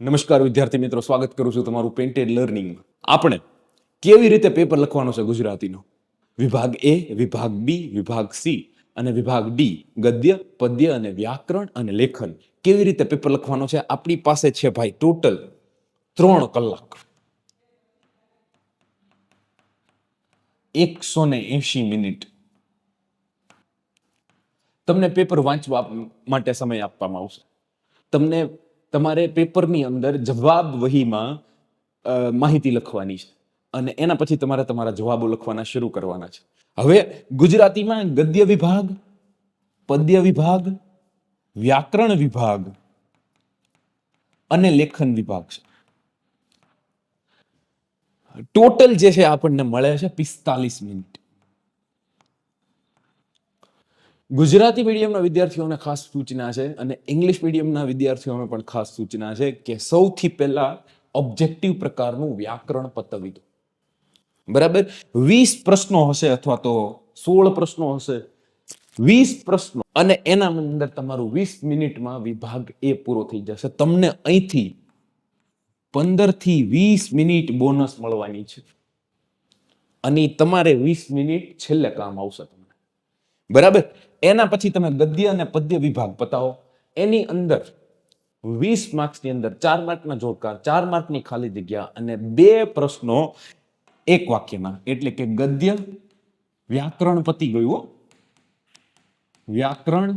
નમસ્કાર વિદ્યાર્થી મિત્રો, સ્વાગત કરું છું તમારું પેન્ટેડ લર્નિંગમાં. આપણે કેવી રીતે પેપર લખવાનો છે ગુજરાતીનો, વિભાગ એ, વિભાગ બી, વિભાગ સી અને વિભાગ ડી, ગદ્ય, પદ્ય અને વ્યાકરણ અને લેખન, કેવી રીતે પેપર લખવાનો છે. આપણી પાસે છે ભાઈ ટોટલ 3 કલાક, 180 મિનિટ તમને પેપર વાંચવા માટે સમય આપવામાં આવશે. તમને તમારે પેપરની અંદર જવાબ વહીમાં માહિતી લખવાની છે અને એના પછી તમારે તમારા જવાબો લખવાના શરૂ કરવાના છે. હવે ગુજરાતીમાં ગદ્ય વિભાગ, પદ્ય વિભાગ, વ્યાકરણ વિભાગ અને લેખન વિભાગ છે. ટોટલ જે છે આપણને મળે છે 45 મિનિટ. ગુજરાતી મીડિયમના વિદ્યાર્થીઓને ખાસ સૂચના છે અને ઇંગ્લિશ મીડિયમના વિદ્યાર્થીઓને પણ ખાસ સૂચના છે કે સૌથી પહેલા ઓબ્જેક્ટિવ પ્રકારનું વ્યાકરણ પતાવી દો. બરાબર, 20 પ્રશ્નો હશે અથવા તો 16 પ્રશ્નો હશે, 20 પ્રશ્નો, અને એના અંદર તમારું 20 મિનિટમાં વિભાગ એ પૂરો થઈ જશે. તમને અહીંથી 15 થી 20 મિનિટ બોનસ મળવાની છે અને તમારે 20 મિનિટ છેલ્લે કામ આવશે તમને. બરાબર, એના પછી તમે ગદ્ય અને પદ્ય વિભાગ પતાવો. એની અંદર 20 માર્ક્સની અંદર 4 માર્કના જોડકા, 4 માર્કની ખાલી જગ્યા અને 2 પ્રશ્નો એક વાક્યના, એટલે કે ગદ્ય, વ્યાકરણ પતી ગયું, વ્યાકરણ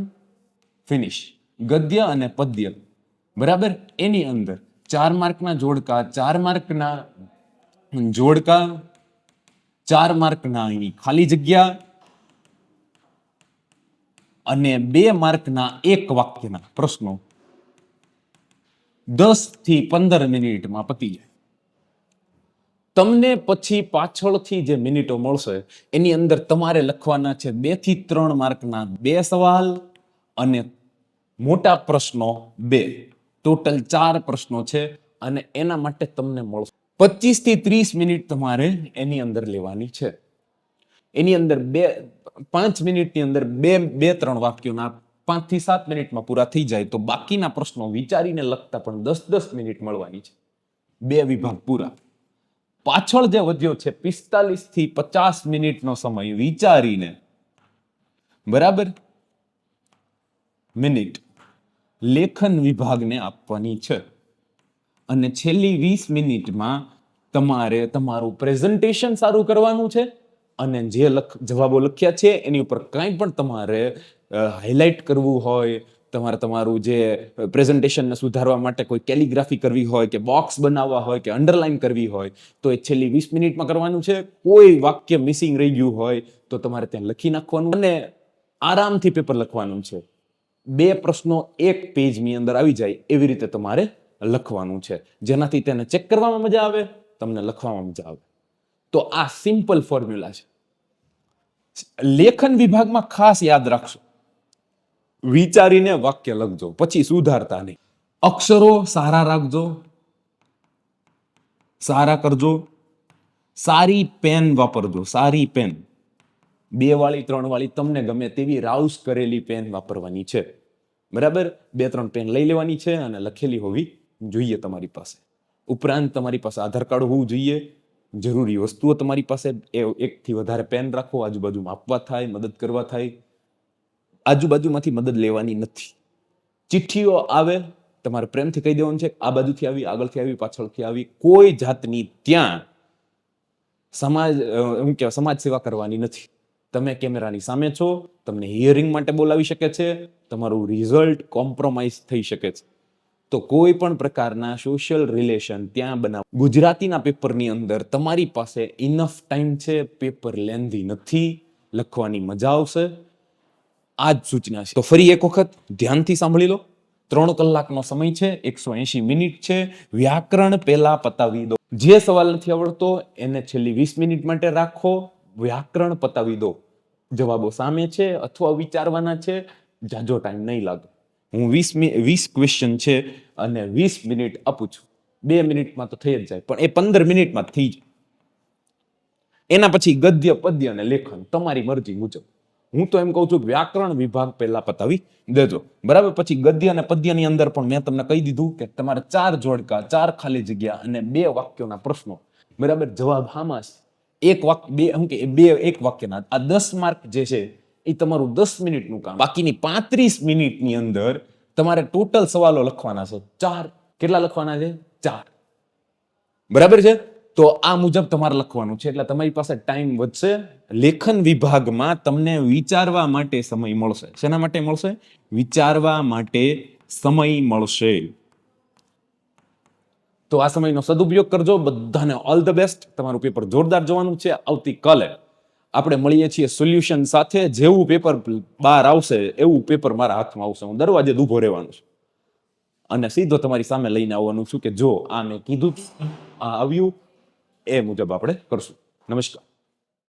ફિનિશ, ગદ્ય અને પદ્ય. બરાબર, એની અંદર 4 માર્કના જોડકા, 4 માર્કના જોડકા, 4 માર્કના ખાલી જગ્યા અને 2 માર્કના એક વાક્યના પ્રશ્નો 10 થી 15 મિનિટમાં પતી જાય. તમને પછી પાછળથી જે મિનિટો મળશે એની અંદર તમારે લખવાના છે 2 થી 3 માર્કના 2 સવાલ અને મોટા પ્રશ્નો 2. ટોટલ 4 પ્રશ્નો છે અને એના માટે તમને મળશે 25 થી 30 મિનિટ તમારે એની અંદર લેવાની છે. એની અંદર 5 મિનિટની અંદર 2-3 વાક્યોના 5 થી 7 મિનિટમાં પૂરા થઈ જાય તો બાકીના પ્રશ્નો વિચારીને લખતા પણ 10-10 મિનિટ મળવાની છે. 2 વિભાગ પૂરા. પાછળ જે વધ્યો છે 45 થી 50 મિનિટનો સમય વિચારીને, બરાબર, મિનિટ લેખન વિભાગને આપવાની છે અને છેલ્લી 20 મિનિટમાં તમારે તમારું પ્રેઝન્ટેશન સારું કરવાનું છે અને જે જવાબો લખ્યા છે એની ઉપર કંઈ પણ તમારે હાઇલાઇટ કરવું હોય, તમારે તમારું જે પ્રેઝન્ટેશનને સુધારવા માટે કોઈ કેલિગ્રાફી કરવી હોય કે બોક્સ બનાવવા હોય કે અંડરલાઈન કરવી હોય તો એ છેલ્લી 20 મિનિટમાં કરવાનું છે. કોઈ વાક્ય મિસિંગ રહી ગયું હોય તો તમારે ત્યાં લખી નાખવાનું અને આરામથી પેપર લખવાનું છે. 2 પ્રશ્નો એક પેજની અંદર આવી જાય એવી રીતે તમારે લખવાનું છે, જેનાથી તેને ચેક કરવામાં મજા આવે, તમને લખવામાં મજા આવે. તો આ સિમ્પલ ફોર્મ્યુલા છે. લેખન વિભાગમાં ખાસ યાદ રાખશો, વિચારીને વાક્ય લખજો, પછી સુધારતા નહીં. અક્ષરો સારા રાખજો, સારા કરજો, સારી પેન વાપરજો, સારી પેન, 2 વાળી 3 વાળી તમને ગમે તેવી રાઉસ કરેલી પેન વાપરવાની છે. બરાબર, 2-3 પેન લઈ લેવાની છે અને લખેલી હોવી જોઈએ તમારી પાસે. ઉપરાંત તમારી પાસે આધાર કાર્ડ હોવું જોઈએ. જરૂરી વસ્તુઓ તમારી પાસે, 1 થી વધારે પેન રાખો, આજુબાજુમાં આપવા થાય, મદદ કરવા થાય. આજુબાજુમાંથી મદદ લેવાની નથી. ચિઠ્ઠીઓ આવે તમારે પ્રેમથી કહી દેવાનું છે આ બાજુથી આવી, આગળથી આવી, પાછળથી આવી. કોઈ જાતની ત્યાં સમાજ સેવા કરવાની નથી. તમે કેમેરાની સામે છો, તમને હિયરિંગ માટે બોલાવી શકે છે, તમારું રિઝલ્ટ કોમ્પ્રોમાઇઝ થઈ શકે છે. તો કોઈ પણ પ્રકારના સોશિયલ રિલેશન ત્યાં બનાવો. ગુજરાતીના પેપરની અંદર તમારી પાસે ઇનફ ટાઈમ છે, પેપર લેન્ધી નથી, લખવાની મજા આવશે. આ જ સૂચના છે. તો ફરી એક વખત ધ્યાનથી સાંભળી લો. 3 કલાકનો સમય છે, 180 મિનિટ છે. વ્યાકરણ પહેલા પતાવી દો. જે સવાલ નથી આવડતો એને છેલ્લી 20 મિનિટ માટે રાખો, વ્યાકરણ પતાવી દો. જવાબો સામે છે અથવા વિચારવાના છે, જાજો ટાઈમ નહીં લાગે. હું 20 ક્વેશ્ચન છે અને 20 મિનિટ આપું છું. 2 મિનિટમાં તો થઈ જ જાય, પણ એ 15 મિનિટમાં થઈ જાય. એના પછી ગદ્ય, પદ્ય અને લેખન તમારી મરજી મુજબ. હું તો એમ કહું છું કે વ્યાકરણ વિભાગ પહેલા પતાવી દેજો, બરાબર. પછી ગદ્ય અને પદ્યની અંદર પણ મેં તમને કહી દીધું કે તમારે 4 જોડકા, 4 ખાલી જગ્યા અને 2 વાક્યોના પ્રશ્નો, બરાબર. જવાબ હામાં છે. એક વાક્ય, બે શું કે બે એક વાક્યના આ 10 માર્ક જે છે એ તમારું 10 મિનિટનું કામ. બાકીની 35 મિનિટની અંદર તમારે ટોટલ સવાલો લખવાના છે 4. કેટલા લખવાના છે? 4. બરાબર છે. તો આ મુજબ તમારે લખવાનું છે, એટલે તમારી પાસે ટાઈમ વધશે. લેખન વિભાગમાં તમને વિચારવા માટે સમય મળશે. શેના માટે મળશે? વિચારવા માટે સમય મળશે. તો આ સમયનો સદુપયોગ કરજો. બધાને ઓલ ધ બેસ્ટ. તમારું પેપર જોરદાર જવાનું છે. આવતીકાલે આપણે મળીએ છીએ સોલ્યુશન સાથે. જેવું પેપર બહાર આવશે એવું પેપર મારા હાથમાં આવશે. હું દરવાજે જ ઊભો રહેવાનું છું અને સીધો તમારી સામે લઈને આવવાનું છું કે જો આ મેં કીધું, આ આવ્યું, એ મુજબ આપણે કરશું. નમસ્કાર.